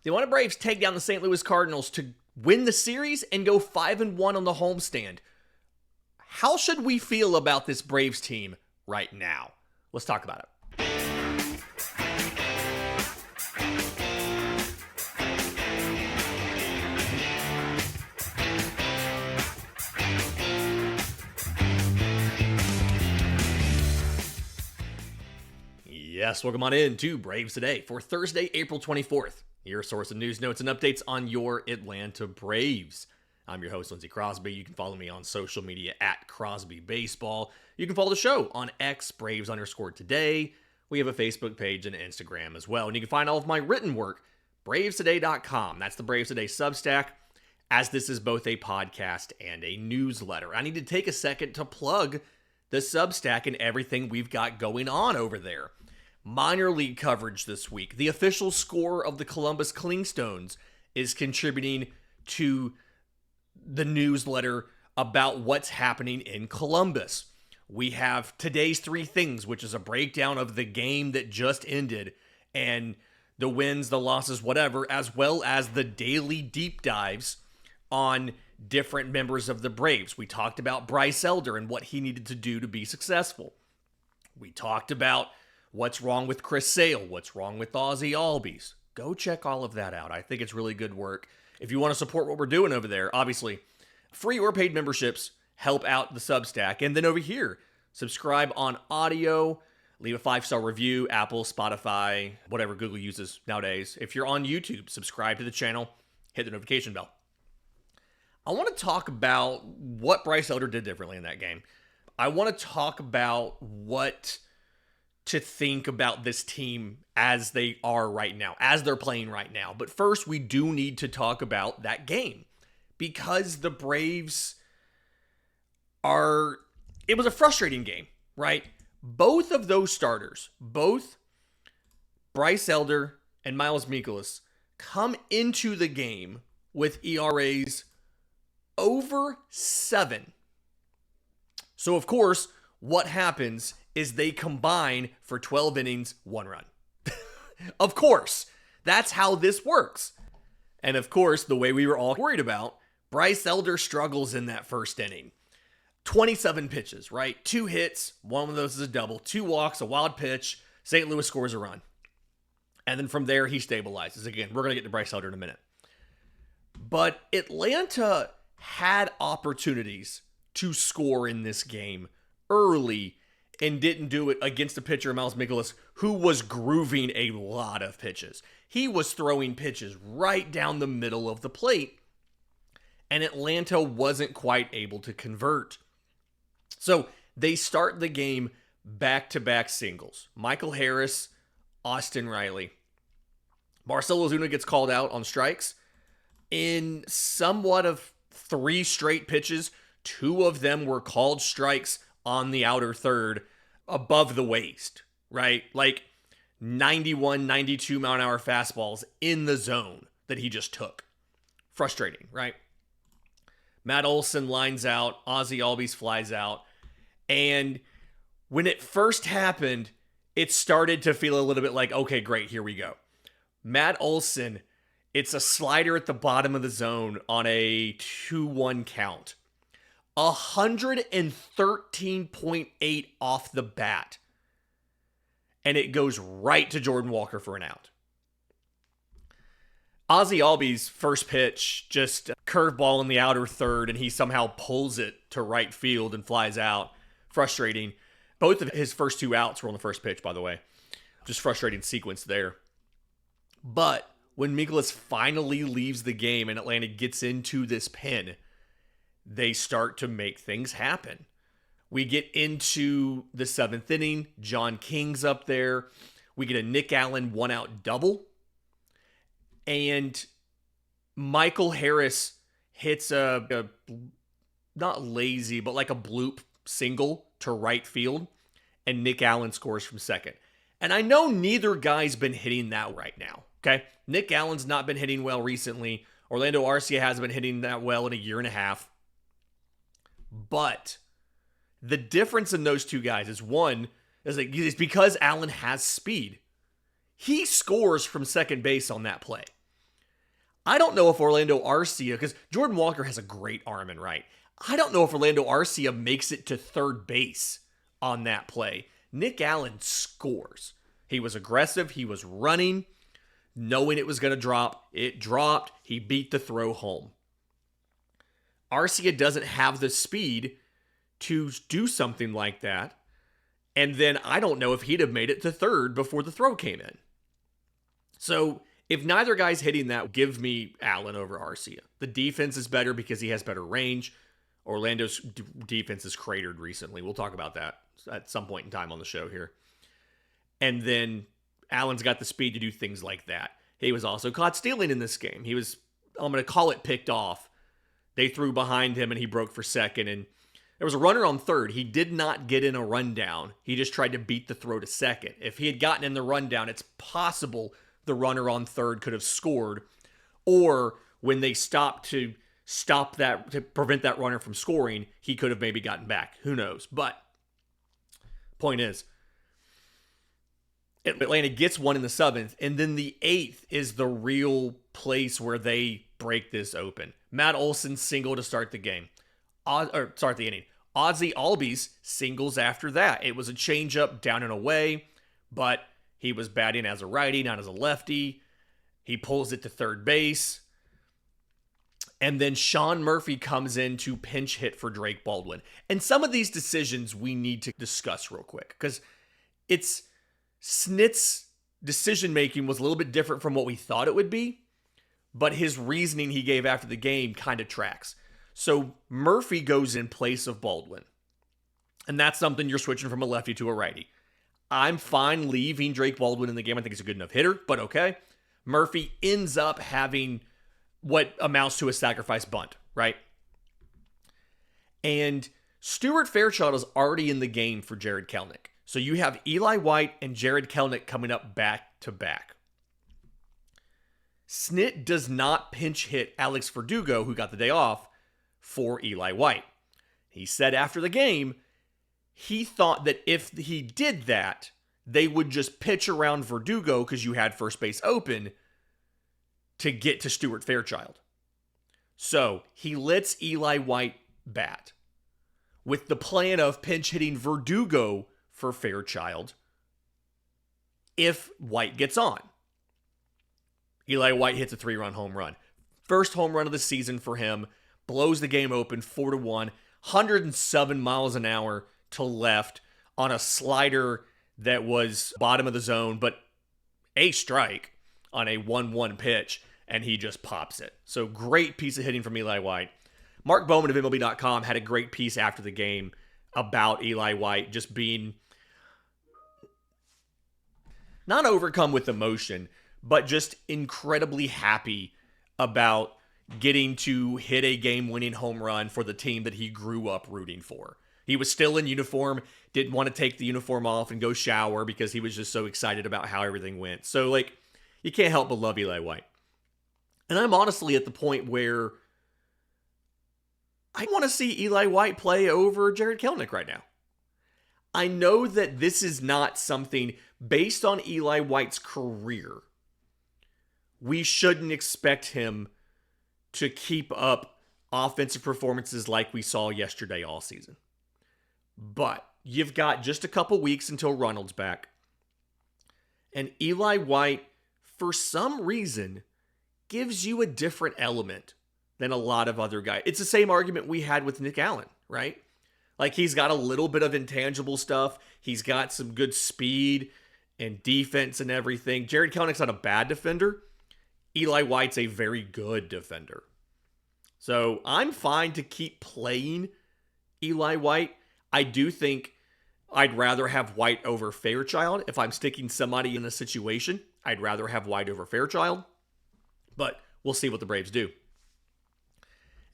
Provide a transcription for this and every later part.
The Atlanta Braves take down the St. Louis Cardinals to win the series and go 5-1 on the homestand. How should we feel about this Braves team right now? Let's talk about it. Yes, welcome on in to Braves Today for Thursday, April 24th. Your source of news, notes, and updates on your Atlanta Braves. I'm your host, Lindsay Crosby. You can follow me on social media at Crosby Baseball. You can follow the show on X, Braves_today. We have a Facebook page and Instagram as well. And you can find all of my written work, bravestoday.com. That's the Braves Today Substack, as this is both a podcast and a newsletter. I need to take a second to plug the Substack and everything we've got going on over there. Minor league coverage this week. The official score of the Columbus Clingstones is contributing to the newsletter about what's happening in Columbus. We have today's three things, which is a breakdown of the game that just ended and the wins, the losses, whatever, as well as the daily deep dives on different members of the Braves. We talked about Bryce Elder and what he needed to do to be successful. We talked about what's wrong with Chris Sale, what's wrong with Ozzy Albies. Go check all of that out. I think it's really good work. If you want to support what we're doing over there, obviously, free or paid memberships help out the Substack. And then over here, subscribe on audio, leave a 5-star review, Apple, Spotify, whatever Google uses nowadays. If you're on YouTube, subscribe to the channel, hit the notification bell. I want to talk about what Bryce Elder did differently in that game. I want to talk about what to think about this team as they are right now, as they're playing right now. But first, we do need to talk about that game because the Braves it was a frustrating game, right? Both of those starters, both Bryce Elder and Miles Mikolas, come into the game with ERAs over 7. So, of course, what happens is they combine for 12 innings, 1 run. Of course, that's how this works. And of course, the way we were all worried about, Bryce Elder struggles in that first inning. 27 pitches, right? 2 hits, one of those is a double, 2 walks, a wild pitch, St. Louis scores a run. And then from there, he stabilizes. Again, we're going to get to Bryce Elder in a minute. But Atlanta had opportunities to score in this game early and didn't do it against a pitcher, Miles Mikolas, who was grooving a lot of pitches. He was throwing pitches right down the middle of the plate, and Atlanta wasn't quite able to convert. So they start the game back-to-back singles. Michael Harris, Austin Riley. Marcell Ozuna gets called out on strikes. In somewhat of 3 straight pitches, 2 of them were called strikes on the outer third above the waist, right? Like 91, 92 mile an hour fastballs in the zone that he just took. Frustrating, right? Matt Olson lines out, Ozzy Albies flies out. And when it first happened, it started to feel a little bit like, okay, great, here we go. Matt Olson, it's a slider at the bottom of the zone on a 2-1 count. 113.8 off the bat. And it goes right to Jordan Walker for an out. Ozzy Albies' first pitch, just curveball in the outer third, and he somehow pulls it to right field and flies out. Frustrating. Both of his first 2 outs were on the first pitch, by the way. Just frustrating sequence there. But when Mikolas finally leaves the game and Atlanta gets into this pen, they start to make things happen. We get into the 7th inning. John King's up there. We get a Nick Allen 1-out double. And Michael Harris hits a not lazy, but like a bloop single to right field. And Nick Allen scores from second. And I know neither guy's been hitting that right now. Okay? Nick Allen's not been hitting well recently. Orlando Arcia hasn't been hitting that well in a year and a half. But the difference in those two guys is it's because Allen has speed. He scores from second base on that play. I don't know if Orlando Arcia, because Jordan Walker has a great arm and right. I don't know if Orlando Arcia makes it to third base on that play. Nick Allen scores. He was aggressive. He was running, knowing it was going to drop. It dropped. He beat the throw home. Arcia doesn't have the speed to do something like that. And then I don't know if he'd have made it to third before the throw came in. So if neither guy's hitting that, give me Allen over Arcia. The defense is better because he has better range. Orlando's defense is cratered recently. We'll talk about that at some point in time on the show here. And then Allen's got the speed to do things like that. He was also caught stealing in this game. He was, I'm going to call it, picked off. They threw behind him and he broke for second. And there was a runner on third. He did not get in a rundown. He just tried to beat the throw to second. If he had gotten in the rundown, it's possible the runner on third could have scored. Or when they stopped to prevent that runner from scoring, he could have maybe gotten back. Who knows? But point is, Atlanta gets one in the 7th, and then the 8th is the real place where they break this open. Matt Olson single to start the game. Start the inning. Ozzy Albies singles after that. It was a changeup down and away, but he was batting as a righty, not as a lefty. He pulls it to third base. And then Sean Murphy comes in to pinch hit for Drake Baldwin. And some of these decisions we need to discuss real quick, because Snit's decision-making was a little bit different from what we thought it would be, but his reasoning he gave after the game kind of tracks. So Murphy goes in place of Baldwin. And that's something you're switching from a lefty to a righty. I'm fine leaving Drake Baldwin in the game. I think he's a good enough hitter, but okay. Murphy ends up having what amounts to a sacrifice bunt, right? And Stuart Fairchild is already in the game for Jared Kelenic. So you have Eli White and Jared Kelenic coming up back to back. Snit does not pinch hit Alex Verdugo, who got the day off, for Eli White. He said after the game, he thought that if he did that, they would just pitch around Verdugo because you had first base open to get to Stuart Fairchild. So he lets Eli White bat with the plan of pinch hitting Verdugo for Fairchild if White gets on. Eli White hits a 3-run home run. First home run of the season for him. Blows the game open 4-1. 107 miles an hour to left on a slider that was bottom of the zone, but a strike on a 1-1 pitch, and he just pops it. So great piece of hitting from Eli White. Mark Bowman of MLB.com had a great piece after the game about Eli White just being not overcome with emotion, but just incredibly happy about getting to hit a game-winning home run for the team that he grew up rooting for. He was still in uniform, didn't want to take the uniform off and go shower because he was just so excited about how everything went. So, you can't help but love Eli White. And I'm honestly at the point where I want to see Eli White play over Jared Kelenic right now. I know that this is not something based on Eli White's career. We shouldn't expect him to keep up offensive performances like we saw yesterday all season. But you've got just a couple weeks until Ronald's back. And Eli White, for some reason, gives you a different element than a lot of other guys. It's the same argument we had with Nick Allen, right? He's got a little bit of intangible stuff. He's got some good speed and defense and everything. Jared Kelenic not a bad defender. Eli White's a very good defender. So I'm fine to keep playing Eli White. I do think I'd rather have White over Fairchild. If I'm sticking somebody in a situation, I'd rather have White over Fairchild. But we'll see what the Braves do.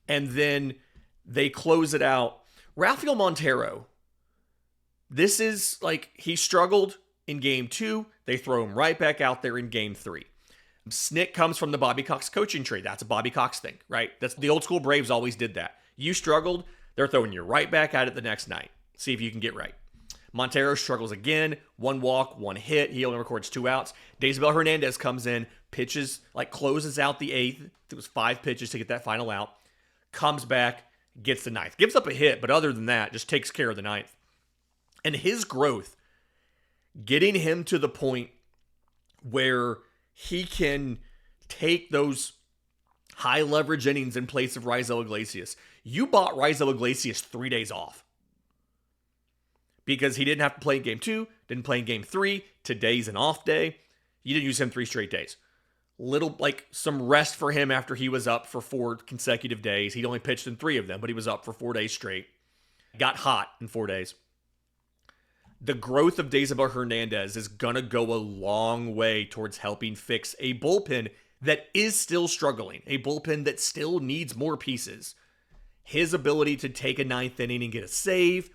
And then they close it out. Rafael Montero. This is he struggled in game 2. They throw him right back out there in game 3. Snit comes from the Bobby Cox coaching tree. That's a Bobby Cox thing, right? That's the old school Braves always did that. You struggled, they're throwing you right back at it the next night. See if you can get right. Montero struggles again. 1 walk, 1 hit. He only records 2 outs. Daisabel Hernandez comes in, pitches, closes out the 8th. It was 5 pitches to get that final out. Comes back, gets the 9th. Gives up a hit, but other than that, just takes care of the 9th. And his growth, getting him to the point where he can take those high leverage innings in place of Raisel Iglesias. You bought Raisel Iglesias 3 days off because he didn't have to play in game 2, didn't play in game 3. Today's an off day. You didn't use him 3 straight days. Some rest for him after he was up for 4 consecutive days. He'd only pitched in 3 of them, but he was up for 4 days straight. Got hot in 4 days. The growth of Daisabel Hernandez is going to go a long way towards helping fix a bullpen that is still struggling, a bullpen that still needs more pieces. His ability to take a 9th inning and get a save,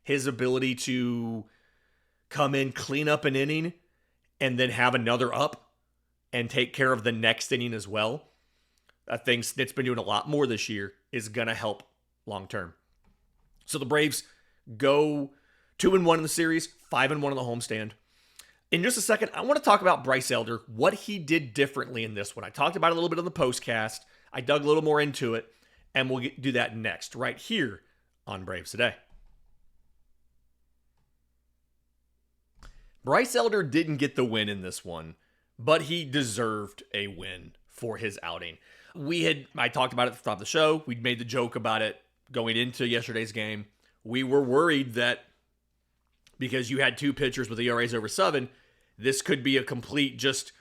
his ability to come in, clean up an inning, and then have another up and take care of the next inning as well. I think Snit's been doing a lot more this year, is going to help long term. So the Braves go 2-1 in the series, 5-1 on the homestand. In just a second, I want to talk about Bryce Elder, what he did differently in this one. I talked about it a little bit on the postcast. I dug a little more into it, and we'll do that next, right here on Braves Today. Bryce Elder didn't get the win in this one, but he deserved a win for his outing. I talked about it at the top of the show. We'd made the joke about it going into yesterday's game. We were worried that because you had 2 pitchers with ERAs over 7, this could be a complete just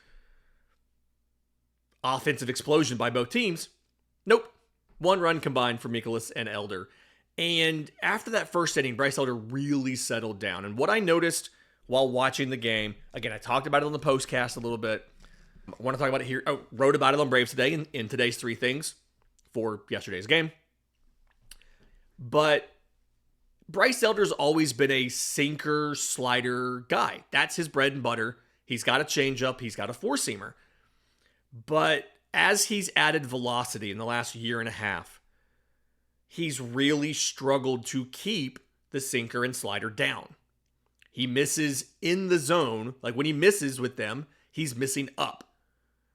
offensive explosion by both teams. Nope. 1 run combined for Mikolas and Elder. And after that first inning, Bryce Elder really settled down. And what I noticed while watching the game, again, I talked about it on the postcast a little bit. I want to talk about it here. I wrote about it on Braves Today in today's 3 things for yesterday's game. But Bryce Elder's always been a sinker, slider guy. That's his bread and butter. He's got a changeup. He's got a 4-seamer. But as he's added velocity in the last year and a half, he's really struggled to keep the sinker and slider down. He misses in the zone. Like when he misses with them, he's missing up.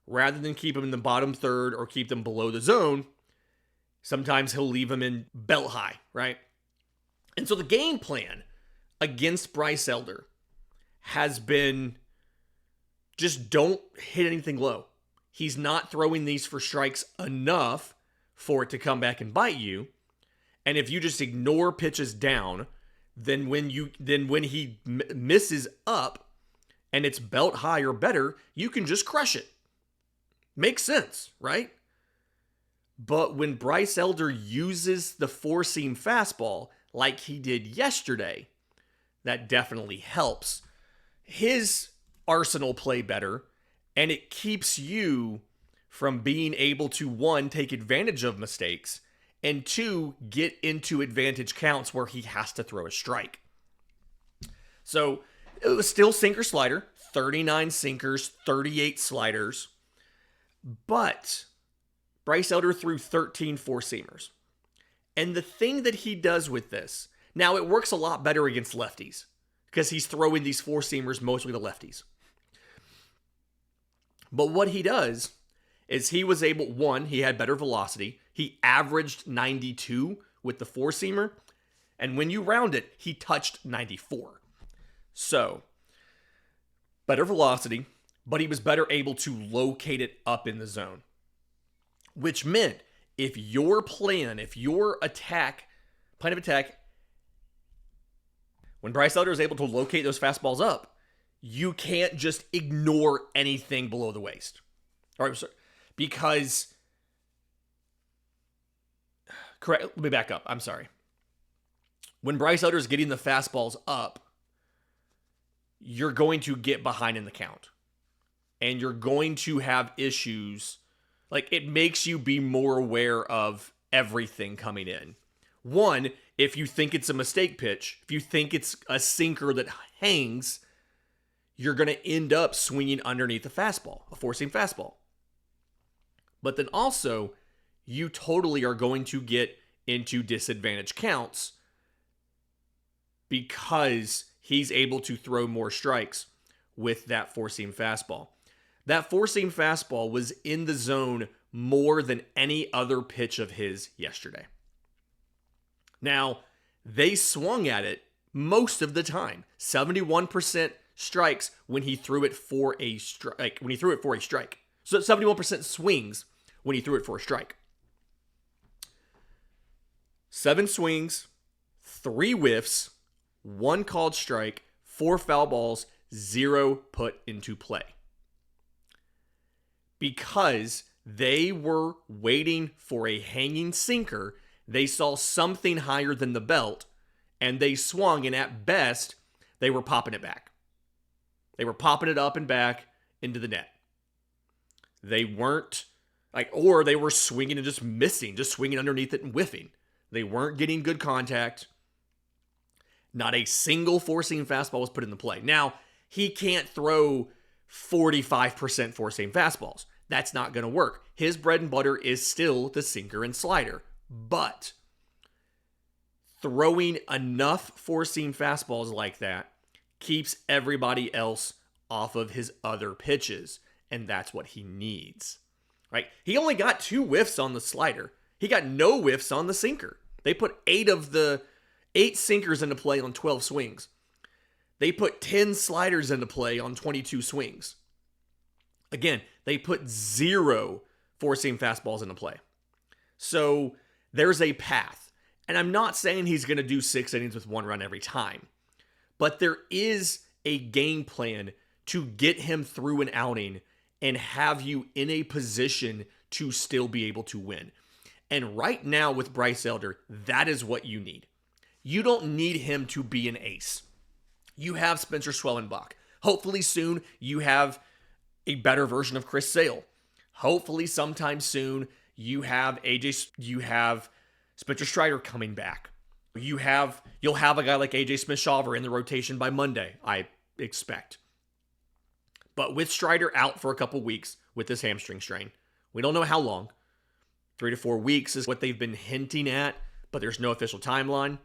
Rather than keep him in the bottom third or keep them below the zone, sometimes he'll leave them in belt high, right? And so the game plan against Bryce Elder has been just don't hit anything low. He's not throwing these for strikes enough for it to come back and bite you. And if you just ignore pitches down, then when he misses up and it's belt high or better, you can just crush it. Makes sense, right? But when Bryce Elder uses the 4-seam fastball like he did yesterday, that definitely helps his arsenal play better, and it keeps you from being able to, 1, take advantage of mistakes, and 2, get into advantage counts where he has to throw a strike. So it was still sinker slider, 39 sinkers, 38 sliders, but Bryce Elder threw 13 4-seamers. And the thing that he does with this, now it works a lot better against lefties because he's throwing these 4-seamers mostly to lefties. But what he does is he was able, 1, he had better velocity. He averaged 92 with the 4-seamer. And when you round it, he touched 94. So, better velocity, but he was better able to locate it up in the zone. Which meant if your plan of attack, when Bryce Elder is able to locate those fastballs up, you can't just ignore anything below the waist. All right, because, correct, let me back up. I'm sorry. When Bryce Elder is getting the fastballs up, you're going to get behind in the count. And you're going to have issues. Like, it makes you be more aware of everything coming in. 1, if you think it's a mistake pitch, if you think it's a sinker that hangs, you're going to end up swinging underneath the fastball, a 4-seam fastball. But then also, you totally are going to get into disadvantage counts because he's able to throw more strikes with that four-seam fastball. That four-seam fastball was in the zone more than any other pitch of his yesterday. Now, they swung at it most of the time. 71% strikes when he threw it for a strike. So 71% swings when he threw it for a strike. 7 swings, 3 whiffs, 1 called strike, 4 foul balls, 0 put into play. Because they were waiting for a hanging sinker, they saw something higher than the belt, and they swung, and at best, they were popping it back. They were popping it up and back into the net. They weren't, or they were swinging and just missing, just swinging underneath it and whiffing. They weren't getting good contact. Not a single four-seam fastball was put into play. Now, he can't throw 45% four-seam fastballs. That's not going to work. His bread and butter is still the sinker and slider. But throwing enough four-seam fastballs like that keeps everybody else off of his other pitches. And that's what he needs. Right? He only got 2 whiffs on the slider. He got no whiffs on the sinker. They put 8 sinkers into play on 12 swings. They put 10 sliders into play on 22 swings. Again, they put 0 four-seam fastballs into play. So there's a path. And I'm not saying he's going to do 6 innings with 1 run every time. But there is a game plan to get him through an outing and have you in a position to still be able to win. And right now with Bryce Elder, that is what you need. You don't need him to be an ace. You have Spencer Schwellenbach. Hopefully soon you have a better version of Chris Sale. Hopefully sometime soon you have Spencer Strider coming back. You'll have a guy like AJ Smith-Shawver in the rotation by Monday, I expect. But with Strider out for a couple weeks with this hamstring strain, we don't know how long. 3 to 4 weeks is what they've been hinting at, but there's no official timeline.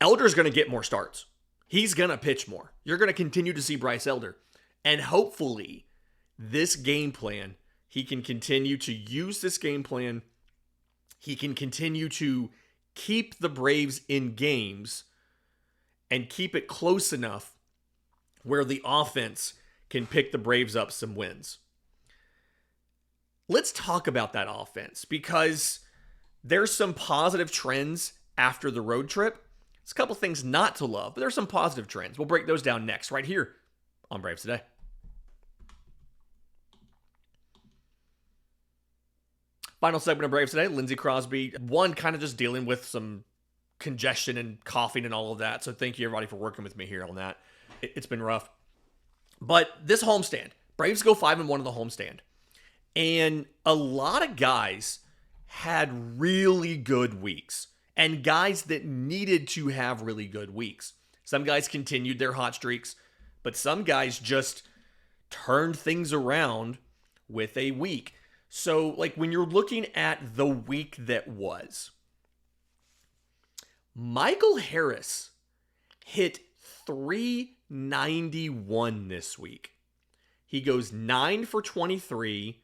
Elder's going to get more starts. He's going to pitch more. You're going to continue to see Bryce Elder. And hopefully, this game plan, he can continue to use this game plan. He can continue to keep the Braves in games and keep it close enough where the offense can pick the Braves up some wins. Let's talk about that offense because there's some positive trends after the road trip. It's a couple things not to love, but there's some positive trends. We'll break those down next, right here on Braves Today. Final segment of Braves Today, Lindsay Crosby. One, kind of just dealing with some congestion and coughing and all of that. So thank you, everybody, for working with me here on that. It's been rough. But this homestand, Braves go 5-1 in the homestand. And a lot of guys had really good weeks. And guys that needed to have really good weeks. Some guys continued their hot streaks, but some guys just turned things around with a week. So, when you're looking at the week that was, Michael Harris hit .391 this week. He goes 9 for 23,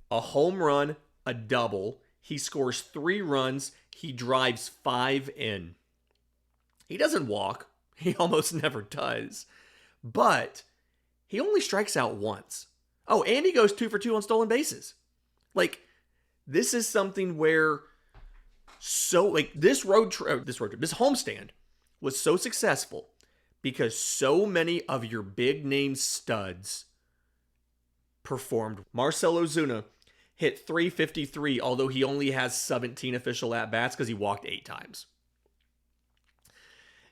a home run, a double. He scores 3 runs. He drives 5 in. He doesn't walk. He almost never does. But he only strikes out once. Oh, and he goes 2 for 2 on stolen bases. This is something where this homestand was so successful because so many of your big name studs performed. Marcell Ozuna hit .353, although he only has 17 official at-bats because he walked 8 times.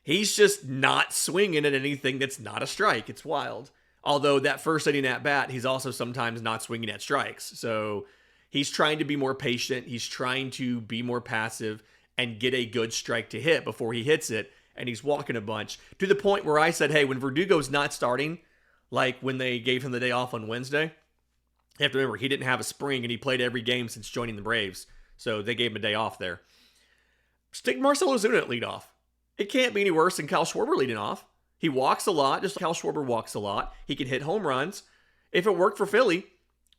He's just not swinging at anything that's not a strike. It's wild. Although that first inning at-bat, he's also sometimes not swinging at strikes. So he's trying to be more patient. He's trying to be more passive and get a good strike to hit before he hits it. And he's walking a bunch to the point where I said, hey, when Verdugo's not starting, like when they gave him the day off on Wednesday, you have to remember, he didn't have a spring and he played every game since joining the Braves. So they gave him a day off there. Stick Marcell Ozuna at leadoff. It can't be any worse than Kyle Schwarber leading off. He walks a lot, just like Kyle Schwarber walks a lot. He can hit home runs. If it worked for Philly,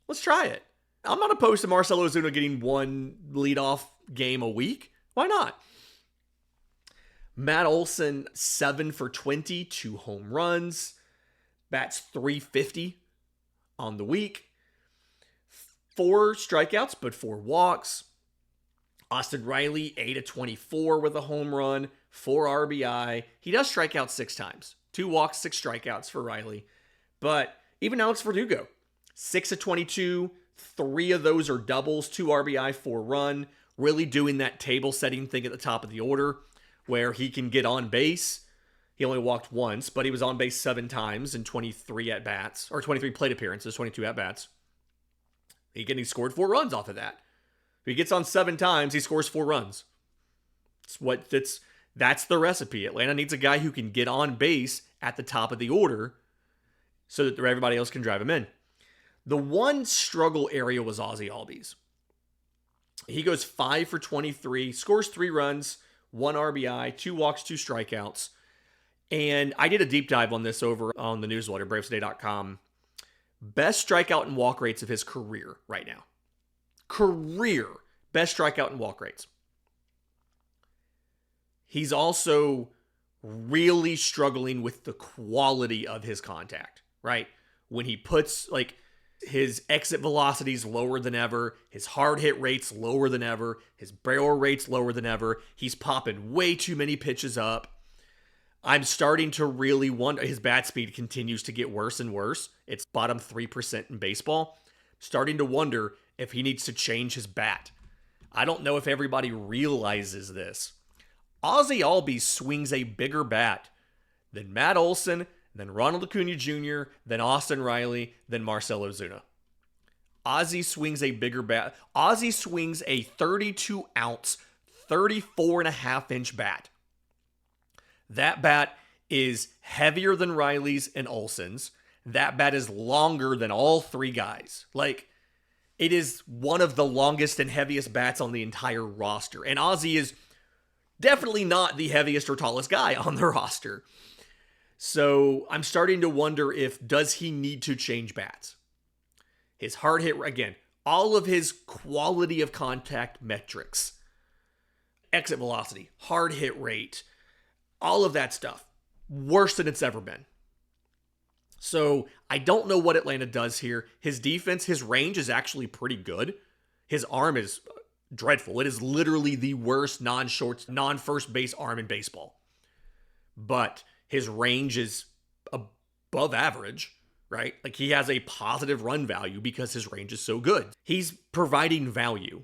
let's try it. I'm not opposed to Marcell Ozuna getting one leadoff game a week. Why not? Matt Olson, 7 for 20, 2 home runs. Bats .350 on the week. 4 strikeouts, but 4 walks. Austin Riley, 8 of 24 with a home run, 4 RBI. He does strike out 6 times. 2 walks, 6 strikeouts for Riley. But even Alex Verdugo, 6 of 22, 3 of those are doubles, 2 RBI, 4 run. Really doing that table setting thing at the top of the order where he can get on base. He only walked once, but he was on base 7 times in 23 at-bats, or 23 plate appearances, 22 at-bats. He scored 4 runs off of that. If he gets on 7 times, he scores 4 runs. That's the recipe. Atlanta needs a guy who can get on base at the top of the order so that everybody else can drive him in. The one struggle area was Ozzy Albies. He goes 5 for 23, scores 3 runs, 1 RBI, 2 walks, 2 strikeouts. And I did a deep dive on this over on the newsletter, bravestoday.com. Best strikeout and walk rates of his career right now. Career best strikeout and walk rates. He's also really struggling with the quality of his contact, right? When he puts, his exit velocity's lower than ever, his hard hit rate's lower than ever, his barrel rate's lower than ever, he's popping way too many pitches up. I'm starting to really wonder, his bat speed continues to get worse and worse. It's bottom 3% in baseball. Starting to wonder if he needs to change his bat. I don't know if everybody realizes this. Ozzy Albies swings a bigger bat than Matt Olson, than Ronald Acuna Jr., than Austin Riley, than Marcell Ozuna. Ozzy swings a bigger bat. Ozzy swings a 32-ounce, 34.5-inch bat. That bat is heavier than Riley's and Olson's. That bat is longer than all 3 guys. It is one of the longest and heaviest bats on the entire roster. And Ozzy is definitely not the heaviest or tallest guy on the roster. So I'm starting to wonder does he need to change bats? His hard hit, again, all of his quality of contact metrics, exit velocity, hard hit rate, all of that stuff, worse than it's ever been. So I don't know what Atlanta does here. His defense, his range is actually pretty good. His arm is dreadful. It is literally the worst non-first base arm in baseball. But his range is above average, right? He has a positive run value because his range is so good. He's providing value.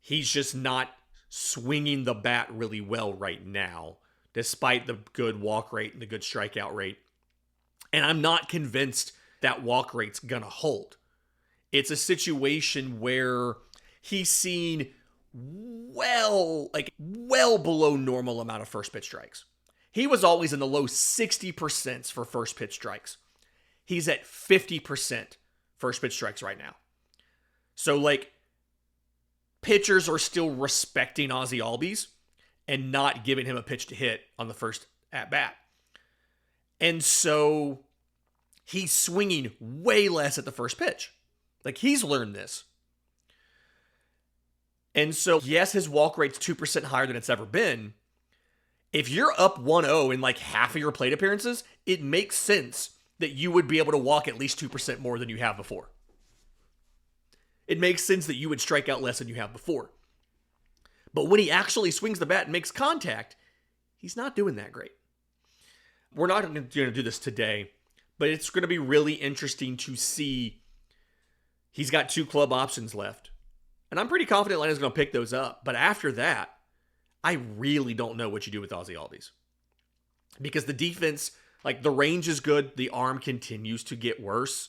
He's just not swinging the bat really well right now, despite the good walk rate and the good strikeout rate. And I'm not convinced that walk rate's gonna hold. It's a situation where he's seen well below normal amount of first pitch strikes. He was always in the low 60% for first pitch strikes. He's at 50% first pitch strikes right now. So pitchers are still respecting Ozzy Albies and not giving him a pitch to hit on the first at bat. And so he's swinging way less at the first pitch. He's learned this. And so, yes, his walk rate's 2% higher than it's ever been. If you're up 1-0 in half of your plate appearances, it makes sense that you would be able to walk at least 2% more than you have before. It makes sense that you would strike out less than you have before. But when he actually swings the bat and makes contact, he's not doing that great. We're not going to do this today, but it's going to be really interesting to see. He's got 2 club options left. And I'm pretty confident Atlanta's going to pick those up. But after that, I really don't know what you do with Ozzy Albies. Because the defense, the range is good. The arm continues to get worse.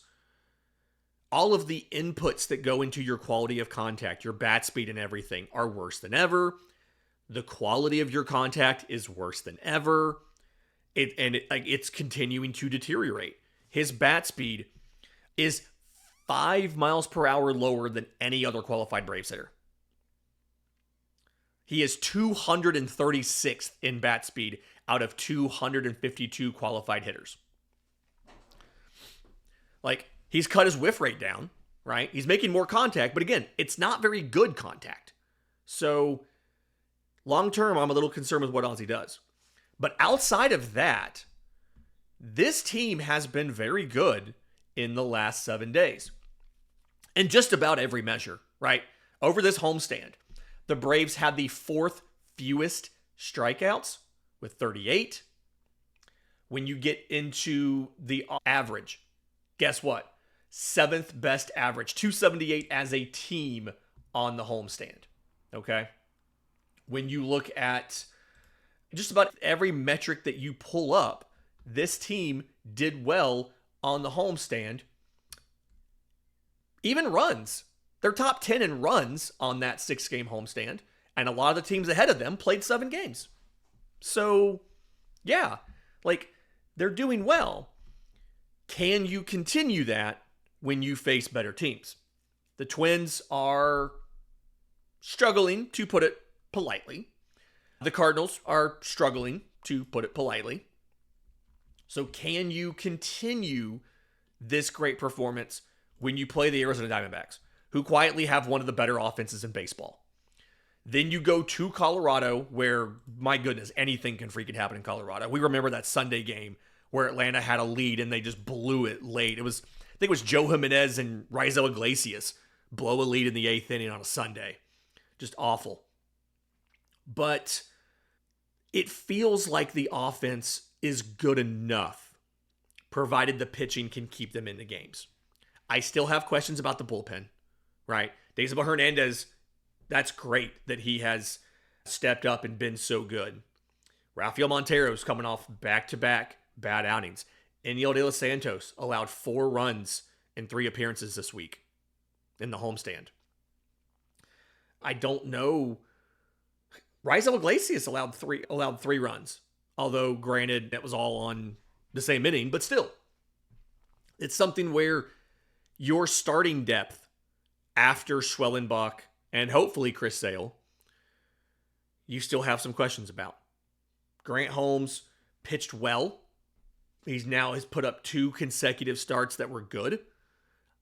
All of the inputs that go into your quality of contact, your bat speed and everything, are worse than ever. The quality of your contact is worse than ever. It's continuing to deteriorate. His bat speed is 5 miles per hour lower than any other qualified Braves hitter. He is 236th in bat speed out of 252 qualified hitters. Like, he's cut his whiff rate down, right? He's making more contact, but again, it's not very good contact. So, long term, I'm a little concerned with what Ozzy does. But outside of that, this team has been very good in the last 7 days. In just about every measure, right? Over this homestand, the Braves had the 4th fewest strikeouts with 38. When you get into the average, guess what? 7th best average, 278 as a team on the homestand. Okay? When you look at just about every metric that you pull up, this team did well on the homestand. Even runs. They're top 10 in runs on that 6-game homestand. And a lot of the teams ahead of them played 7 games. So, yeah, like, they're doing well. Can you continue that when you face better teams? The Twins are struggling, to put it politely. The Cardinals are struggling, to put it politely. So can you continue this great performance when you play the Arizona Diamondbacks, who quietly have one of the better offenses in baseball? Then you go to Colorado, where, my goodness, anything can freaking happen in Colorado. We remember that Sunday game where Atlanta had a lead and they just blew it late. I think it was Joe Jimenez and Raisel Iglesias blow a lead in the 8th inning on a Sunday. Just awful. But it feels like the offense is good enough, provided the pitching can keep them in the games. I still have questions about the bullpen, right? Deisabel Hernandez, that's great that he has stepped up and been so good. Rafael Montero's coming off back-to-back bad outings. Eniel De Los Santos allowed 4 runs in 3 appearances this week in the homestand. I don't know. Raisel Iglesias allowed three runs. Although, granted, that was all on the same inning, but still. It's something where your starting depth after Schwellenbach and hopefully Chris Sale, you still have some questions about. Grant Holmes pitched well. He's put up 2 consecutive starts that were good.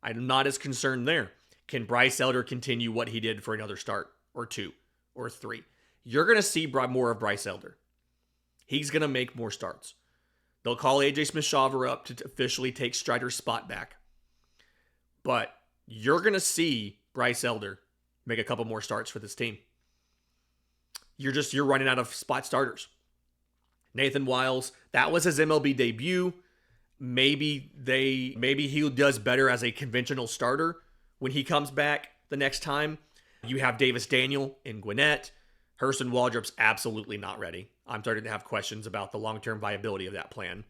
I'm not as concerned there. Can Bryce Elder continue what he did for another start or 2 or 3? You're going to see more of Bryce Elder. He's going to make more starts. They'll call AJ Smith-Shawver up to officially take Strider's spot back. But you're going to see Bryce Elder make a couple more starts for this team. You're running out of spot starters. Nathan Wiles, that was his MLB debut. Maybe he does better as a conventional starter when he comes back the next time. You have Davis Daniel in Gwinnett. Hurston Waldrop's absolutely not ready. I'm starting to have questions about the long-term viability of that plan.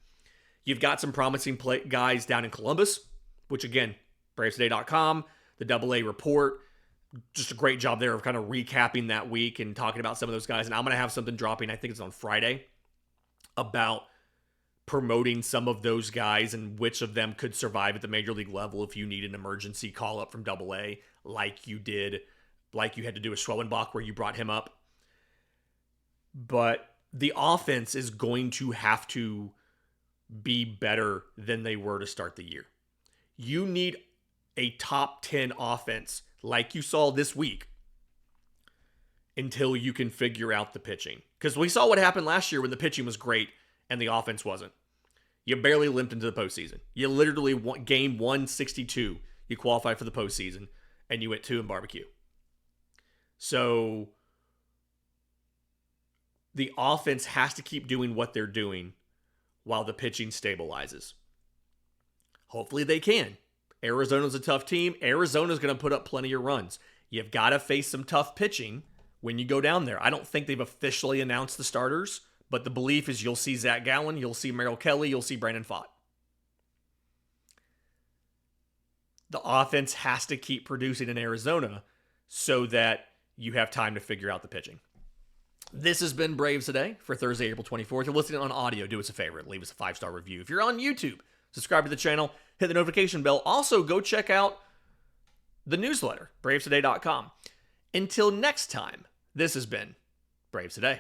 You've got some promising guys down in Columbus, which again, BravesToday.com, the AA report, just a great job there of kind of recapping that week and talking about some of those guys. And I'm going to have something dropping, I think it's on Friday, about promoting some of those guys and which of them could survive at the major league level if you need an emergency call-up from AA, like you had to do with Schwellenbach where you brought him up. But the offense is going to have to be better than they were to start the year. You need a top 10 offense like you saw this week until you can figure out the pitching. Because we saw what happened last year when the pitching was great and the offense wasn't. You barely limped into the postseason. You literally game 162. You qualified for the postseason and you went 2 in barbecue. So the offense has to keep doing what they're doing while the pitching stabilizes. Hopefully they can. Arizona's a tough team. Arizona's going to put up plenty of runs. You've got to face some tough pitching when you go down there. I don't think they've officially announced the starters, but the belief is you'll see Zach Gallen, you'll see Merrill Kelly, you'll see Brandon Pfaadt. The offense has to keep producing in Arizona so that you have time to figure out the pitching. This has been Braves Today for Thursday, April 24th. If you're listening on audio, do us a favor. Leave us a 5-star review. If you're on YouTube, subscribe to the channel. Hit the notification bell. Also, go check out the newsletter, bravestoday.com. Until next time, this has been Braves today.